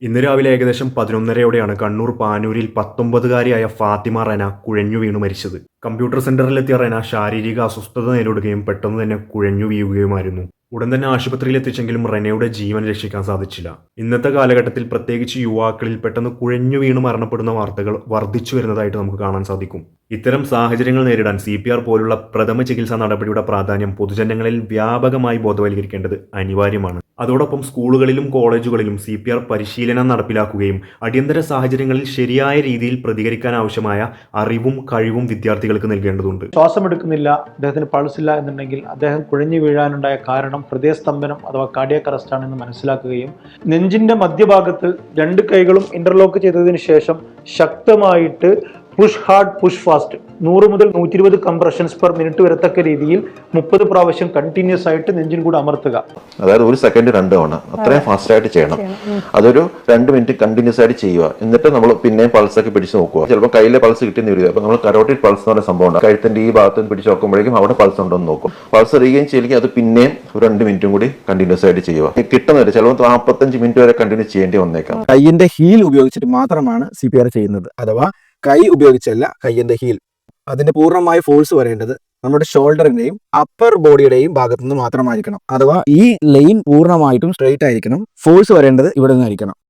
ഇന്ന് രാവിലെ ഏകദേശം 11:30 കണ്ണൂർ പാനൂരിൽ 19-കാരിയായ ഫാത്തിമ റെന കുഴഞ്ഞു വീണു മരിച്ചത്. കമ്പ്യൂട്ടർ സെന്ററിലെത്തിയ റെന ശാരീരിക അസ്വസ്ഥത നേരിടുകയും പെട്ടെന്ന് തന്നെ കുഴഞ്ഞു വീഴുകയുമായിരുന്നു. ഉടൻ തന്നെ ആശുപത്രിയിൽ എത്തിച്ചെങ്കിലും റെനയുടെ ജീവൻ രക്ഷിക്കാൻ സാധിച്ചില്ല. ഇന്നത്തെ കാലഘട്ടത്തിൽ പ്രത്യേകിച്ച് യുവാക്കളിൽ പെട്ടെന്ന് കുഴഞ്ഞു വീണ് മരണപ്പെടുന്ന വാർത്തകൾ വർദ്ധിച്ചു വരുന്നതായിട്ട് നമുക്ക് കാണാൻ സാധിക്കും. ഇത്തരം സാഹചര്യങ്ങൾ നേരിടാൻ CPR പോലുള്ള പ്രഥമ ചികിത്സാ നടപടിയുടെ പ്രാധാന്യം പൊതുജനങ്ങളിൽ വ്യാപകമായി ബോധവൽക്കരിക്കേണ്ടത് അനിവാര്യമാണ്. അതോടൊപ്പം സ്കൂളുകളിലും കോളേജുകളിലും CPR പരിശീലനം നടപ്പിലാക്കുകയും അടിയന്തര സാഹചര്യങ്ങളിൽ ശരിയായ രീതിയിൽ പ്രതികരിക്കാൻ ആവശ്യമായ അറിവും കഴിവും വിദ്യാർത്ഥികൾക്ക് നൽകേണ്ടതുണ്ട്. ശ്വാസമെടുക്കുന്നില്ല, അദ്ദേഹത്തിന് പൾസ് ഇല്ല എന്നുണ്ടെങ്കിൽ അദ്ദേഹം കുഴഞ്ഞു വീഴാനുണ്ടായ കാരണം ഹൃദയസ്തംഭനം അഥവാ കാർഡിയാക് അറസ്റ്റ് ആണെന്ന് മനസ്സിലാക്കുകയും നെഞ്ചിന്റെ മധ്യഭാഗത്ത് രണ്ട് കൈകളും ഇന്റർലോക്ക് ചെയ്തതിനു ശേഷം ശക്തമായിട്ട് പുഷ് ഹാർഡ് പുഷ് ഫാസ്റ്റ് 100 മുതൽ 120 കംപ്രഷൻസ് പെർ മിനിറ്റ് വരത്തക്ക രീതിയിൽ 30 പ്രാവശ്യം കണ്ടിന്യൂസ് ആയിട്ട് നെഞ്ചിൻ കൂടെ അമർത്തുക. അതായത് ഒരു സെക്കൻഡ് 2 തവണ അത്രയും ഫാസ്റ്റ് ആയിട്ട് ചെയ്യണം. അതൊരു 2 മിനിറ്റ് കണ്ടിന്യൂസ് ആയിട്ട് ചെയ്യുക. എന്നിട്ട് നമ്മൾ പിന്നെയും പൾസ് ഒക്കെ പിടിച്ച് നോക്കുക. ചിലപ്പോൾ കയ്യിലെ പൾസ് കിട്ടിയെന്ന് വരിക. അപ്പൊ നമ്മൾ കരോട്ടിഡ് പൾസ് എന്ന് പറയുന്ന സംഭവം ഉണ്ട്. കഴുത്തിന്റെ ഈ ഭാഗത്ത് നിന്ന് പിടിച്ച് നോക്കുമ്പോഴേക്കും അവിടെ പൾസ് ഉണ്ടോ എന്ന് നോക്കും. പൾസ് അറിയുകയും ചെയ്യില്ലെങ്കിൽ അത് പിന്നെയും ഒരു 2 മിനിറ്റും കൂടി കണ്ടിന്യൂസ് ആയിട്ട് ചെയ്യുക. കിട്ടുന്നവര് ചിലപ്പോൾ 45 മിനിറ്റ് വരെ കണ്ടിന്യൂ ചെയ്യേണ്ടി വന്നേക്കാം. കയ്യിന്റെ ഹീൽ ഉപയോഗിച്ചിട്ട് മാത്രമാണ് CPR ചെയ്യുന്നത്. അഥവാ കൈ ഉപയോഗിച്ചല്ല, കയ്യിന്റെ ഹീൽ. അതിന്റെ പൂർണ്ണമായ ഫോഴ്സ് വരേണ്ടത് നമ്മുടെ ഷോൾഡറിന്റെയും അപ്പർ ബോഡിയുടെയും ഭാഗത്തു നിന്ന് മാത്രമായിരിക്കണം. അഥവാ ഈ ലൈൻ പൂർണ്ണമായിട്ടും സ്ട്രെയിറ്റ് ആയിരിക്കണം. ഫോഴ്സ് വരേണ്ടത് ഇവിടെ നിന്നായിരിക്കണം.